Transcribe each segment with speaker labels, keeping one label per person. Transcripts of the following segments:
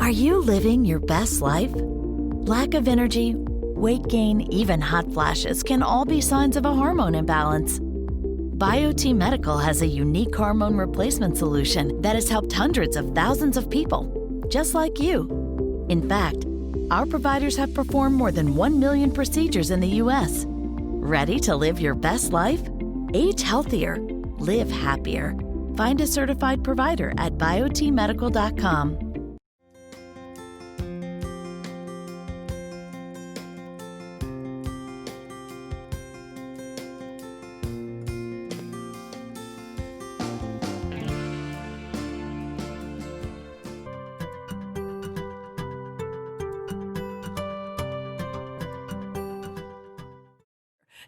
Speaker 1: Are you living your best life? Lack of energy, weight gain, even hot flashes can all be signs of a hormone imbalance. Biote Medical has a unique hormone replacement solution that has helped hundreds of thousands of people, just like you. In fact, our providers have performed more than 1 million procedures in the U.S. Ready to live your best life? Age healthier. Live happier. Find a certified provider at biotemedical.com.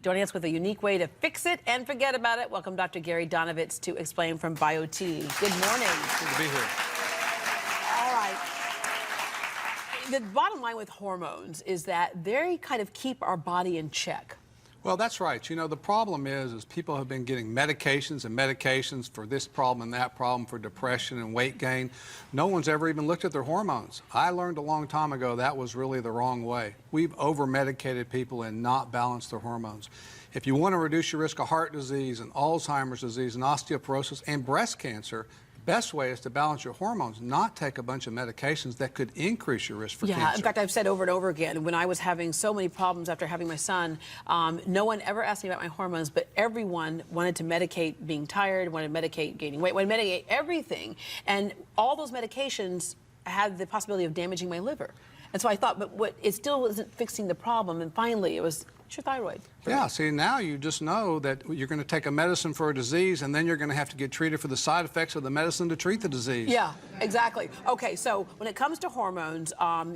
Speaker 2: Joining us with a unique way to fix it and forget about it. Welcome Dr. Gary Donovitz to explain from Biote. Good morning.
Speaker 3: Good to be here.
Speaker 2: All right. The bottom line with hormones is that they kind of keep our body in check.
Speaker 3: Well, that's right. You know, the problem is people have been getting medications and medications for this problem and that problem, for depression and weight gain. No one's ever even looked at their hormones. I learned a long time ago that was really the wrong way. We've over-medicated people and not balanced their hormones. If you want to reduce your risk of heart disease and Alzheimer's disease and osteoporosis and breast cancer, the best way is to balance your hormones, not take a bunch of medications that could increase your risk for cancer.
Speaker 2: In fact, I've said over and over again, when I was having so many problems after having my son, no one ever asked me about my hormones, but everyone wanted to medicate being tired, wanted to medicate gaining weight, wanted to medicate everything. And all those medications had the possibility of damaging my liver. And so I thought, but it still wasn't fixing the problem. And finally, it was your thyroid.
Speaker 3: Yeah, see, now you just know that you're going to take a medicine for a disease, and then you're going to have to get treated for the side effects of the medicine to treat the disease.
Speaker 2: Yeah, exactly. Okay, so when it comes to hormones,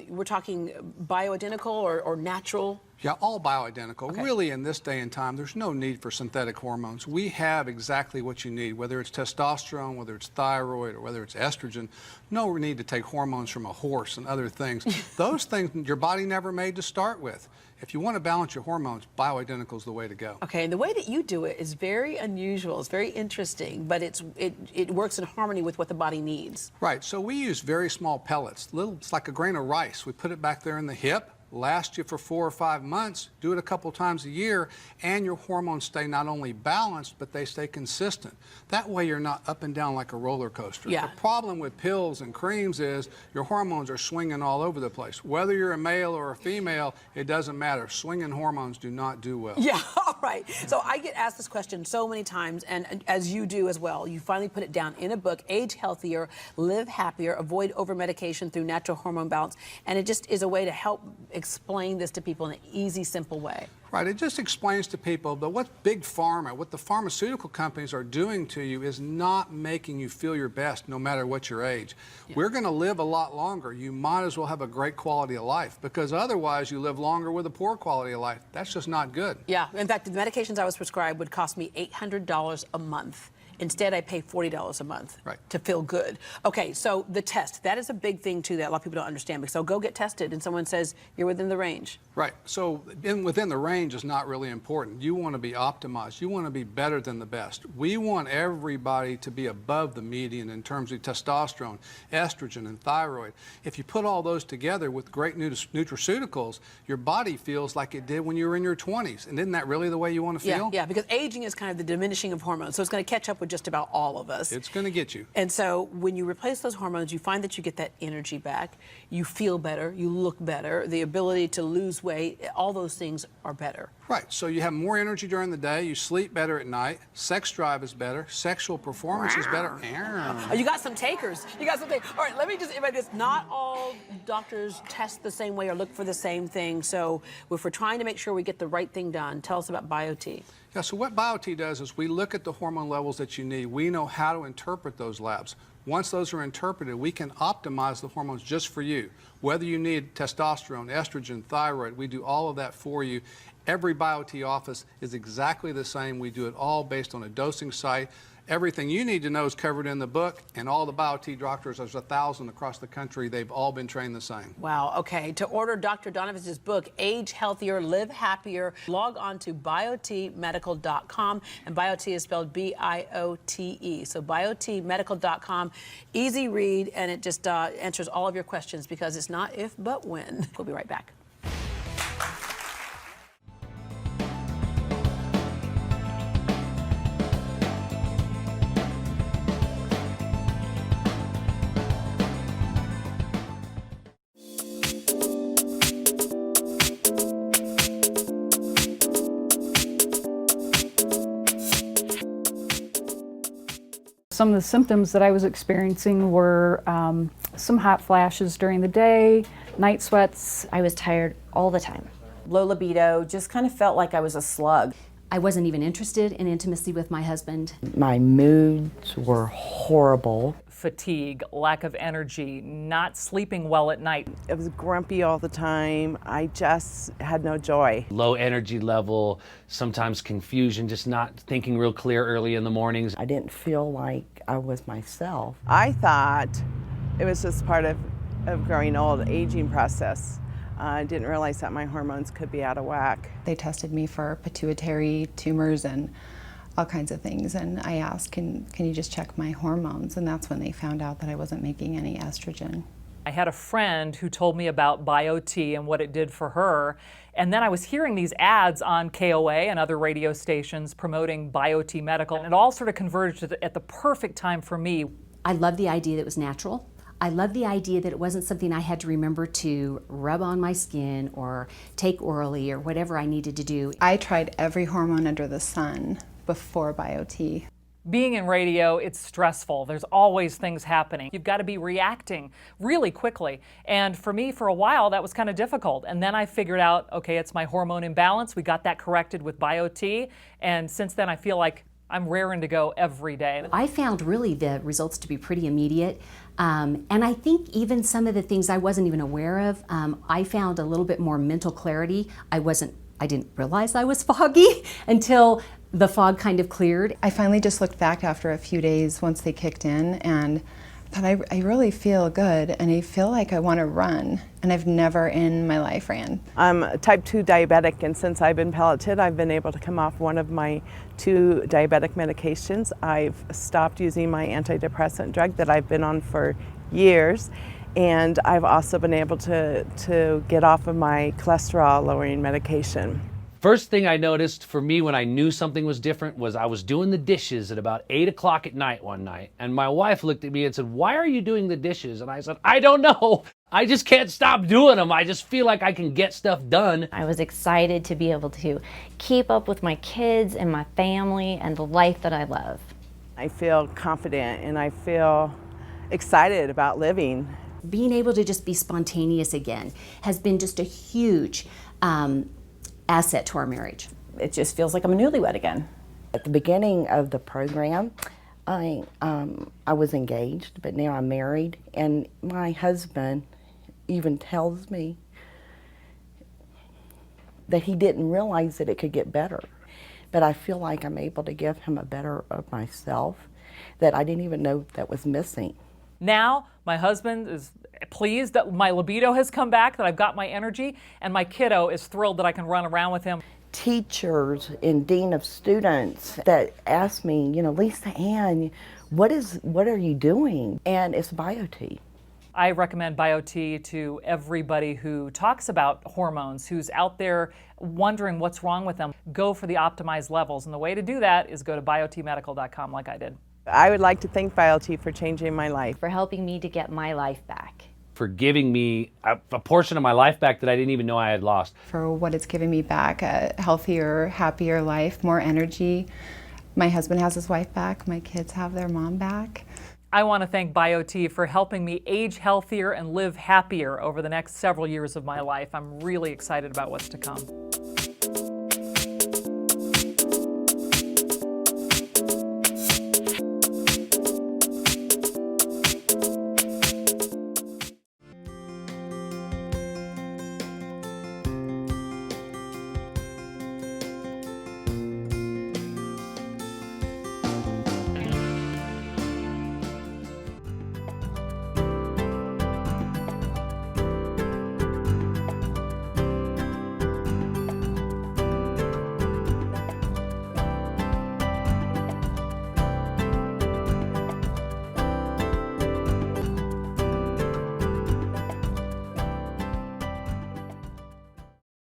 Speaker 2: we're talking bioidentical or natural?
Speaker 3: Yeah, all bioidentical.
Speaker 2: Okay.
Speaker 3: Really, in this day and time, there's no need for synthetic hormones. We have exactly what you need, whether it's testosterone, whether it's thyroid, or whether it's estrogen. No need to take hormones from a horse and other things. Those things your body never made to start with. If you want to balance your hormones, bioidentical is the way to go.
Speaker 2: Okay, and the way that you do it is very unusual. It's very interesting, but it works in harmony with what the body needs.
Speaker 3: Right, so we use very small pellets. It's like a grain of rice. We put it back there in the hip. Last you for 4 or 5 months, do it a couple times a year, and your hormones stay not only balanced, but they stay consistent. That way you're not up and down like a roller coaster.
Speaker 2: Yeah.
Speaker 3: The problem with pills and creams is your hormones are swinging all over the place. Whether you're a male or a female, it doesn't matter. Swinging hormones do not do well.
Speaker 2: Yeah, all right. So I get asked this question so many times, and as you do as well. You finally put it down in a book, Age Healthier, Live Happier, Avoid Over-Medication Through Natural Hormone Balance, and it just is a way to help explain this to people in an easy, simple way.
Speaker 3: Right, it just explains to people that what Big Pharma, what the pharmaceutical companies are doing to you is not making you feel your best no matter what your age. Yeah. We're going to live a lot longer. You might as well have a great quality of life, because otherwise you live longer with a poor quality of life. That's just not good.
Speaker 2: Yeah, in fact, the medications I was prescribed would cost me $800 a month. Instead, I pay $40 a month to feel good. Okay, so the test, that is a big thing, too, that a lot of people don't understand. So go get tested, and someone says you're within the range.
Speaker 3: Right. So within the range is not really important. You want to be optimized. You want to be better than the best. We want everybody to be above the median in terms of testosterone, estrogen, and thyroid. If you put all those together with great nutraceuticals, your body feels like it did when you were in your 20s. And isn't that really the way you want to feel?
Speaker 2: Yeah, because aging is kind of the diminishing of hormones. So it's going to catch up with just about all of us.
Speaker 3: It's going to get you.
Speaker 2: And so when you replace those hormones, you find that you get that energy back. You feel better. You look better. The ability to lose weight, all those things are better.
Speaker 3: Right. So you have more energy during the day. You sleep better at night. Sex drive is better. Sexual performance is better.
Speaker 2: Oh, you got some takers. You got some takers. All right, let me just, not all doctors test the same way or look for the same thing. So if we're trying to make sure we get the right thing done, tell us about Biote.
Speaker 3: Yeah, so what Biote does is we look at the hormone levels that you need. We know how to interpret those labs. Once those are interpreted, we can optimize the hormones just for you. Whether you need testosterone, estrogen, thyroid, we do all of that for you. Every Biote office is exactly the same. We do it all based on a dosing site. Everything you need to know is covered in the book, and all the Biote doctors, there's 1,000 across the country, they've all been trained the same.
Speaker 2: Wow, okay. To order Dr. Donovan's book, Age Healthier, Live Happier, log on to biotemedical.com, and Biote is spelled B-I-O-T-E. So biotemedical.com, easy read, and it just answers all of your questions because it's not if, but when. We'll be right back.
Speaker 4: Some of the symptoms that I was experiencing were some hot flashes during the day, night sweats.
Speaker 5: I was tired all the time.
Speaker 6: Low libido, just kind of felt like I was a slug.
Speaker 5: I wasn't even interested in intimacy with my husband.
Speaker 7: My moods were horrible.
Speaker 8: Fatigue, lack of energy, not sleeping well at night.
Speaker 9: I was grumpy all the time. I just had no joy.
Speaker 10: Low energy level, sometimes confusion, just not thinking real clear early in the mornings.
Speaker 7: I didn't feel like I was myself.
Speaker 9: I thought it was just part of growing old, aging process. I didn't realize that my hormones could be out of whack.
Speaker 11: They tested me for pituitary tumors and all kinds of things, and I asked, can you just check my hormones? And that's when they found out that I wasn't making any estrogen.
Speaker 8: I had a friend who told me about Biote and what it did for her, and then I was hearing these ads on KOA and other radio stations promoting Biote Medical, and it all sort of converged at the perfect time for me.
Speaker 5: I loved the idea that it was natural. I loved the idea that it wasn't something I had to remember to rub on my skin or take orally or whatever I needed to do.
Speaker 11: I tried every hormone under the sun before Biote.
Speaker 8: Being in radio, it's stressful. There's always things happening. You've got to be reacting really quickly. And for me, for a while, that was kind of difficult. And then I figured out, okay, it's my hormone imbalance. We got that corrected with Biote. And since then, I feel like I'm raring to go every day.
Speaker 5: I found really the results to be pretty immediate. And I think even some of the things I wasn't even aware of, I found a little bit more mental clarity. I didn't realize I was foggy until the fog kind of cleared.
Speaker 11: I finally just looked back after a few days once they kicked in and thought I really feel good and I feel like I want to run, and I've never in my life ran.
Speaker 9: I'm type 2 diabetic, and since I've been pelleted, I've been able to come off one of my 2 diabetic medications. I've stopped using my antidepressant drug that I've been on for years, and I've also been able to get off of my cholesterol lowering medication.
Speaker 10: First thing I noticed for me when I knew something was different was I was doing the dishes at about 8 o'clock at night one night, and my wife looked at me and said, "Why are you doing the dishes?" And I said, "I don't know. I just can't stop doing them. I just feel like I can get stuff done."
Speaker 12: I was excited to be able to keep up with my kids and my family and the life that I love.
Speaker 9: I feel confident and I feel excited about living.
Speaker 5: Being able to just be spontaneous again has been just a huge asset to our marriage.
Speaker 6: It just feels like I'm a newlywed again.
Speaker 7: At the beginning of the program, I was engaged, but now I'm married, and my husband even tells me that he didn't realize that it could get better. But I feel like I'm able to give him a better of myself that I didn't even know that was missing.
Speaker 8: Now, my husband is pleased that my libido has come back, that I've got my energy, and my kiddo is thrilled that I can run around with him.
Speaker 7: Teachers and dean of students that ask me, Lisa Ann, what are you doing? And it's Biote.
Speaker 8: I recommend Biote to everybody who talks about hormones, who's out there wondering what's wrong with them. Go for the optimized levels, and the way to do that is go to biotemedical.com like I did.
Speaker 9: I would like to thank Biote for changing my life.
Speaker 12: For helping me to get my life back.
Speaker 10: For giving me a portion of my life back that I didn't even know I had lost.
Speaker 11: For what it's given me back, a healthier, happier life, more energy. My husband has his wife back, my kids have their mom back.
Speaker 8: I want to thank Biote for helping me age healthier and live happier over the next several years of my life. I'm really excited about what's to come.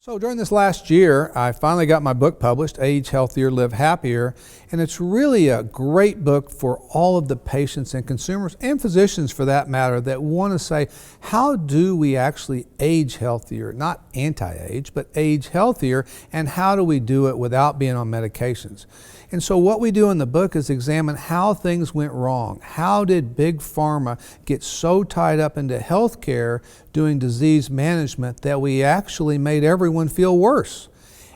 Speaker 3: So during this last year, I finally got my book published, Age Healthier, Live Happier, and it's really a great book for all of the patients and consumers and physicians for that matter that want to say, how do we actually age healthier? Not anti-age, but age healthier, and how do we do it without being on medications? And so what we do in the book is examine how things went wrong. How did Big Pharma get so tied up into healthcare doing disease management that we actually made everyone feel worse?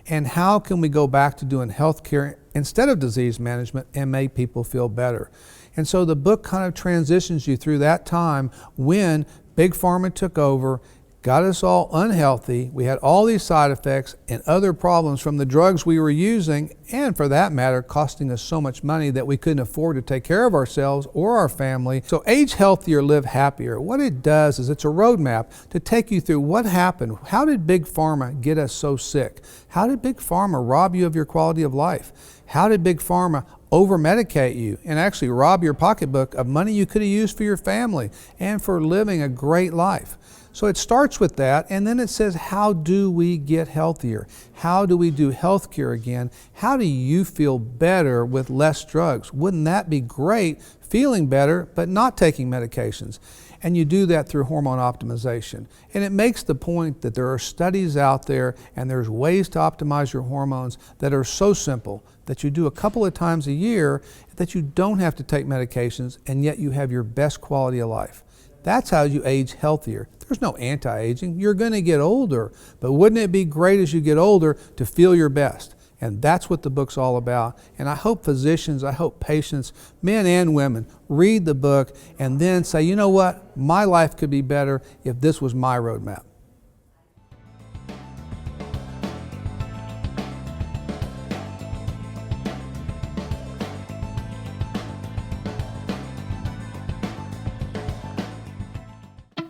Speaker 3: And how can we go back to doing healthcare instead of disease management and make people feel better? And so the book kind of transitions you through that time when Big Pharma took over, got us all unhealthy. We had all these side effects and other problems from the drugs we were using, and for that matter, costing us so much money that we couldn't afford to take care of ourselves or our family. So Age Healthier, Live Happier, what it does is it's a roadmap to take you through what happened. How did Big Pharma get us so sick? How did Big Pharma rob you of your quality of life? How did Big Pharma over-medicate you and actually rob your pocketbook of money you could have used for your family and for living a great life? So it starts with that, and then it says, how do we get healthier? How do we do healthcare again? How do you feel better with less drugs? Wouldn't that be great, feeling better, but not taking medications? And you do that through hormone optimization. And it makes the point that there are studies out there and there's ways to optimize your hormones that are so simple that you do a couple of times a year, that you don't have to take medications, and yet you have your best quality of life. That's how you age healthier. There's no anti-aging. You're going to get older, but wouldn't it be great as you get older to feel your best? And that's what the book's all about. And I hope physicians, I hope patients, men and women, read the book and then say, you know what, my life could be better if this was my roadmap.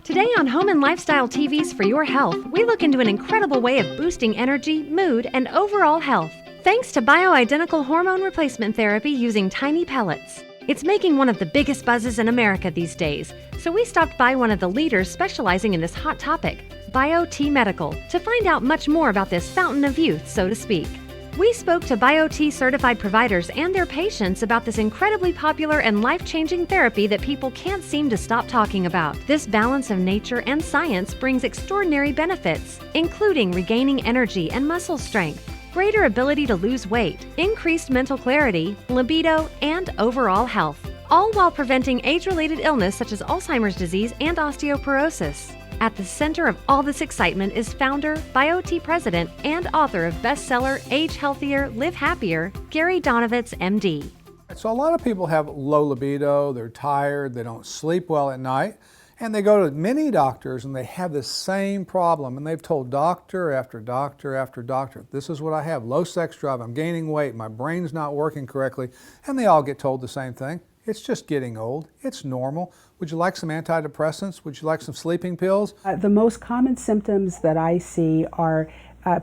Speaker 13: Today on Home and Lifestyle TV's For Your Health, we look into an incredible way of boosting energy, mood, and overall health, thanks to bioidentical hormone replacement therapy using tiny pellets. It's making one of the biggest buzzes in America these days, so we stopped by one of the leaders specializing in this hot topic, Biote Medical, to find out much more about this fountain of youth, so to speak. We spoke to Biote certified providers and their patients about this incredibly popular and life-changing therapy that people can't seem to stop talking about. This balance of nature and science brings extraordinary benefits, including regaining energy and muscle strength, greater ability to lose weight, increased mental clarity, libido, and overall health, all while preventing age-related illness such as Alzheimer's disease and osteoporosis. At the center of all this excitement is founder, Biote president, and author of bestseller Age Healthier, Live Happier, Gary Donovitz, MD.
Speaker 3: So a lot of people have low libido, they're tired, they don't sleep well at night, and they go to many doctors and they have the same problem, and they've told doctor after doctor after doctor, this is what I have, low sex drive, I'm gaining weight, my brain's not working correctly, and they all get told the same thing. It's just getting old. It's normal. Would you like some antidepressants? Would you like some sleeping pills?
Speaker 14: The most common symptoms that I see are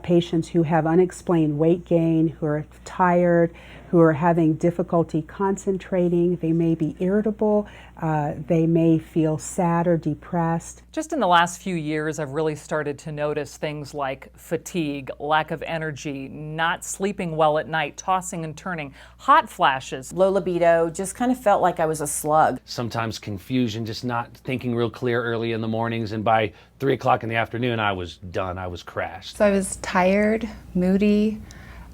Speaker 14: patients who have unexplained weight gain, who are tired, who are having difficulty concentrating. They may be irritable. They may feel sad or depressed.
Speaker 8: Just in the last few years, I've really started to notice things like fatigue, lack of energy, not sleeping well at night, tossing and turning, hot flashes.
Speaker 6: Low libido, just kind of felt like I was a slug.
Speaker 10: Sometimes confusion, just not thinking real clear early in the mornings, and by 3 o'clock in the afternoon, I was done, I was crashed.
Speaker 11: So I was tired, moody.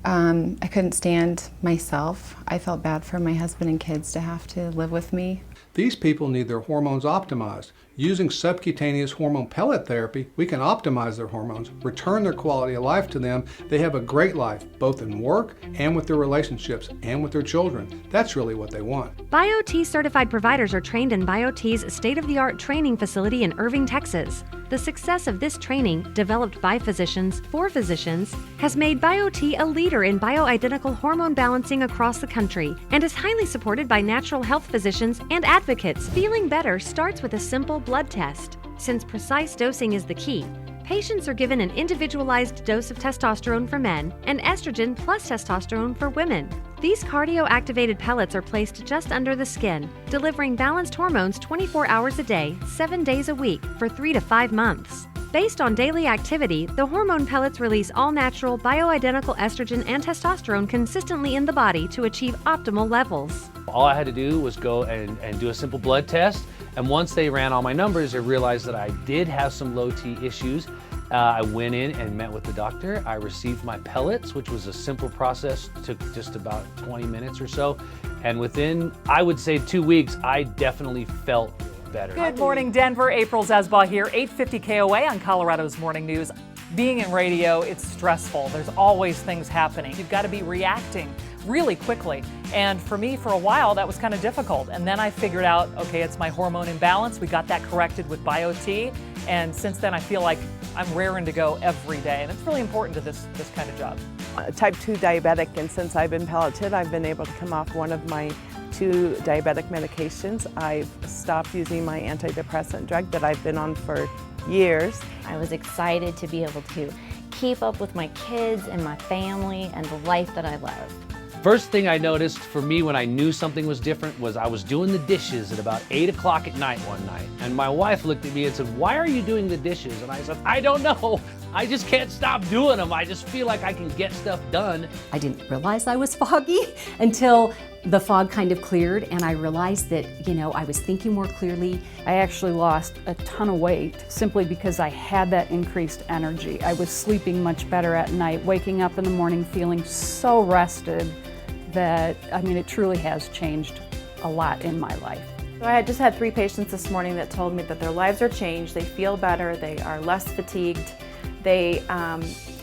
Speaker 11: I couldn't stand myself. I felt bad for my husband and kids to have to live with me.
Speaker 3: These people need their hormones optimized. Using subcutaneous hormone pellet therapy, we can optimize their hormones, return their quality of life to them. They have a great life, both in work and with their relationships and with their children. That's really what they want.
Speaker 13: Biote certified providers are trained in Biote's state-of-the-art training facility in Irving, Texas. The success of this training, developed by physicians for physicians, has made Biote a leader in bioidentical hormone balancing across the country and is highly supported by natural health physicians and advocates. Feeling better starts with a simple blood test. Since precise dosing is the key, patients are given an individualized dose of testosterone for men and estrogen plus testosterone for women. These cardio-activated pellets are placed just under the skin, delivering balanced hormones 24 hours a day, 7 days a week for 3 to 5 months. Based on daily activity, the hormone pellets release all-natural, bioidentical estrogen and testosterone consistently in the body to achieve optimal levels.
Speaker 10: All I had to do was go and do a simple blood test, and once they ran all my numbers, they realized that I did have some low T issues. I went in and met with the doctor. I received my pellets, which was a simple process, took just about 20 minutes or so. And within, I would say 2 weeks, I definitely felt better.
Speaker 8: Good morning, Denver. April Zesbaugh here, 850 KOA on Colorado's Morning News. Being in radio, it's stressful. There's always things happening. You've got to be reacting really quickly. And for me, for a while, that was kind of difficult. And then I figured out, okay, it's my hormone imbalance. We got that corrected with Biote. And since then, I feel like I'm raring to go every day. And it's really important to this kind of job.
Speaker 9: Type 2 diabetic, and since I've been pelleted, I've been able to come off one of my 2 diabetic medications. I've stopped using my antidepressant drug that I've been on for years.
Speaker 12: I was excited to be able to keep up with my kids and my family and the life that I love.
Speaker 10: First thing I noticed for me when I knew something was different was I was doing the dishes at about 8 o'clock at night one night. And my wife looked at me and said, "Why are you doing the dishes?" And I said, "I don't know. I just can't stop doing them. I just feel like I can get stuff done."
Speaker 5: I didn't realize I was foggy until the fog kind of cleared and I realized that, I was thinking more clearly.
Speaker 4: I actually lost a ton of weight simply because I had that increased energy. I was sleeping much better at night, waking up in the morning feeling so rested that, it truly has changed a lot in my life.
Speaker 15: So I just had 3 patients this morning that told me that their lives are changed, they feel better, they are less fatigued, they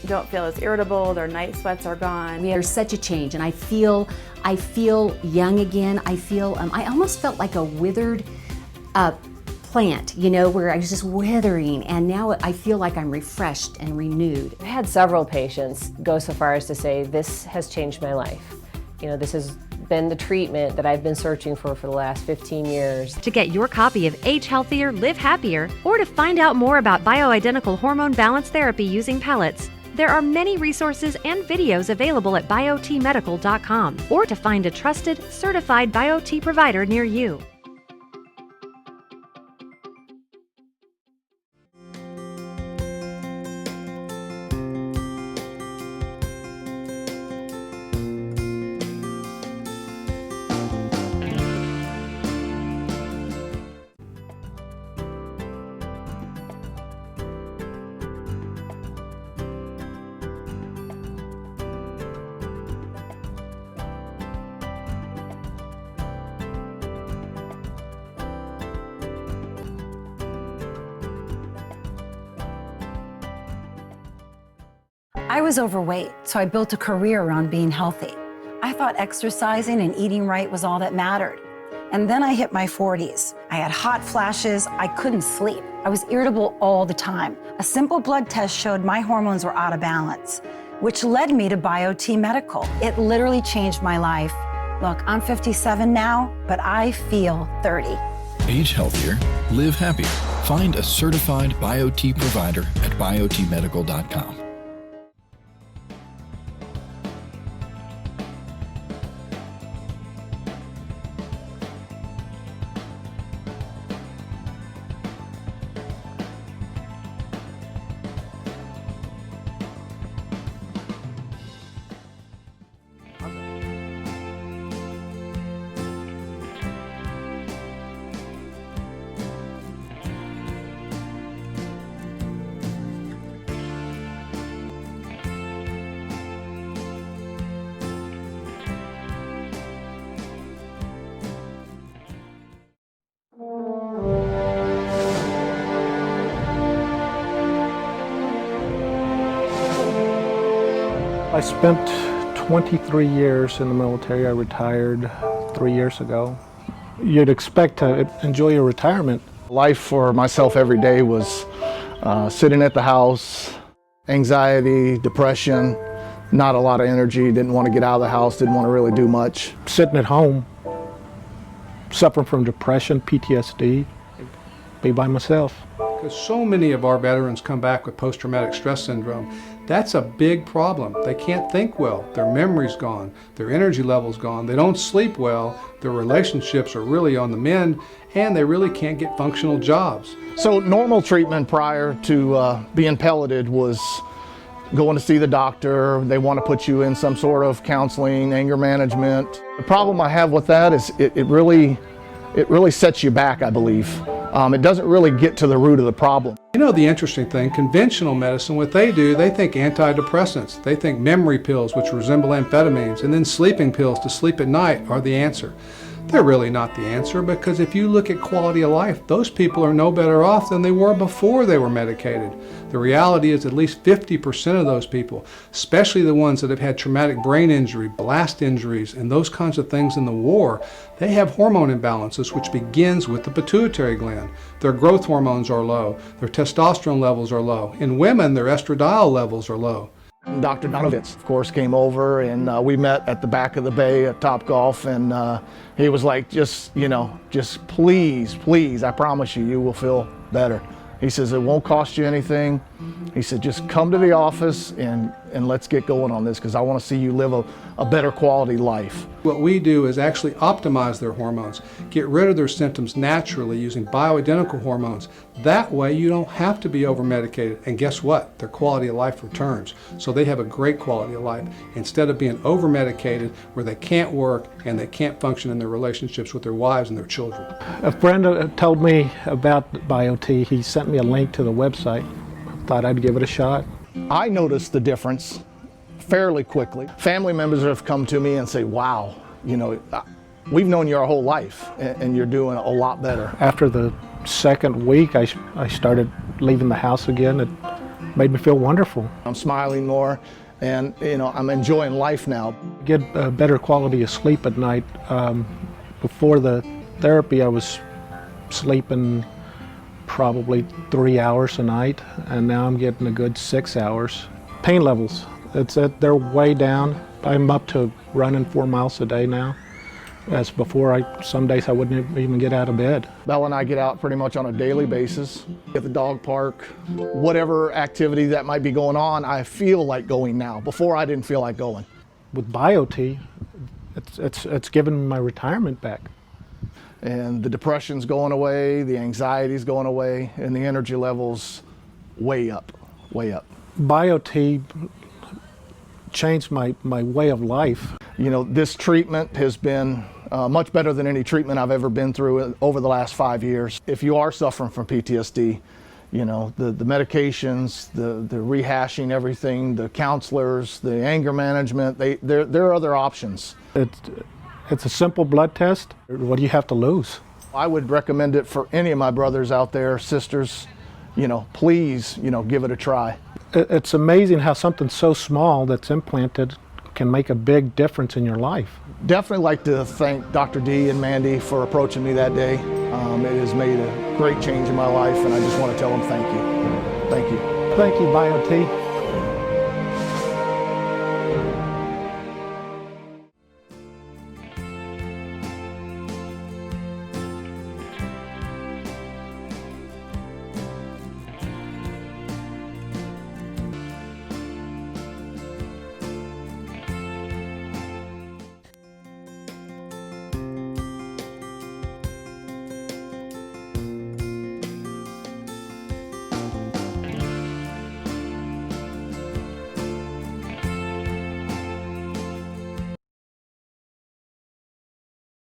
Speaker 15: don't feel as irritable, their night sweats are gone.
Speaker 5: There's such a change and I feel young again. I almost felt like a withered plant, where I was just withering, and now I feel like I'm refreshed and renewed.
Speaker 16: I've had several patients go so far as to say, "This has changed my life. This has been the treatment that I've been searching for the last 15 years.
Speaker 13: To get your copy of Age Healthier, Live Happier, or to find out more about bioidentical hormone balance therapy using pellets, there are many resources and videos available at biotemedical.com, or to find a trusted, certified Biote provider near you.
Speaker 17: I was overweight, so I built a career around being healthy. I thought exercising and eating right was all that mattered. And then I hit my 40s. I had hot flashes, I couldn't sleep. I was irritable all the time. A simple blood test showed my hormones were out of balance, which led me to Biote Medical. It literally changed my life. Look, I'm 57 now, but I feel 30.
Speaker 18: Age healthier, live happier. Find a certified Biote provider at biotemedical.com.
Speaker 19: I spent 23 years in the military. I retired 3 years ago. You'd expect to enjoy your retirement.
Speaker 20: Life for myself every day was sitting at the house, anxiety, depression, not a lot of energy, didn't want to get out of the house, didn't want to really do much.
Speaker 19: Sitting at home, suffering from depression, PTSD, be by myself.
Speaker 3: Because so many of our veterans come back with post-traumatic stress syndrome. That's a big problem. They can't think well. Their memory's gone. Their energy level's gone. They don't sleep well. Their relationships are really on the mend. and they really can't get functional jobs.
Speaker 20: So normal treatment prior to being pelleted was going to see the doctor. They want to put you in some sort of counseling, anger management. The problem I have with that is it really sets you back, I believe. It doesn't really get to the root of the problem.
Speaker 3: You know the interesting thing, conventional medicine, what they do, they think antidepressants. They think memory pills, which resemble amphetamines, and then sleeping pills to sleep at night are the answer. They're really not the answer, because if you look at quality of life, those people are no better off than they were before they were medicated. The reality is at least 50% of those people, especially the ones that have had traumatic brain injury, blast injuries, and those kinds of things in the war, they have hormone imbalances, which begins with the pituitary gland. Their growth hormones are low, their testosterone levels are low. In women, their estradiol levels are low.
Speaker 20: Dr. Donovitz, of course, came over, and we met at the back of the bay at Topgolf, and he was like, just please, I promise you, you will feel better. He says, it won't cost you anything. He said, just come to the office and let's get going on this, because I want to see you live a better quality life.
Speaker 3: What we do is actually optimize their hormones, get rid of their symptoms naturally using bioidentical hormones. That way you don't have to be over-medicated, and guess what? Their quality of life returns. So they have a great quality of life instead of being over-medicated where they can't work and they can't function in their relationships with their wives and their children.
Speaker 19: A friend told me about Biote. He sent me a link to the website. Thought I'd give it a shot.
Speaker 20: I noticed the difference fairly quickly. Family members have come to me and say, wow, you know, we've known you our whole life and you're doing a lot better.
Speaker 19: After the second week, I started leaving the house again. It made me feel wonderful.
Speaker 20: I'm smiling more, and you know, I'm enjoying life now.
Speaker 19: Get a better quality of sleep at night. Before the therapy, I was sleeping probably 3 hours a night, and now I'm getting a good 6 hours. Pain levels, they're way down. I'm up to running 4 miles a day now. As before, some days I wouldn't even get out of bed.
Speaker 20: Bella and I get out pretty much on a daily basis. At the dog park, whatever activity that might be going on, I feel like going now. Before, I didn't feel like going.
Speaker 19: With Biote, it's given my retirement back.
Speaker 20: And the depression's going away, the anxiety's going away, and the energy levels way up, way up.
Speaker 19: Biote changed my way of life.
Speaker 20: You know, this treatment has been much better than any treatment I've ever been through over the last 5 years. If you are suffering from PTSD, you know, the medications, the rehashing everything, the counselors, the anger management, there are other options.
Speaker 19: It's a simple blood test. What do you have to lose?
Speaker 20: I would recommend it for any of my brothers out there, sisters. You know, please, you know, give it a try.
Speaker 19: It's amazing how something so small that's implanted can make a big difference in your life.
Speaker 20: Definitely like to thank Dr. D and Mandy for approaching me that day. It has made a great change in my life, and I just want to tell them thank you. Thank you.
Speaker 19: Thank you, Biote.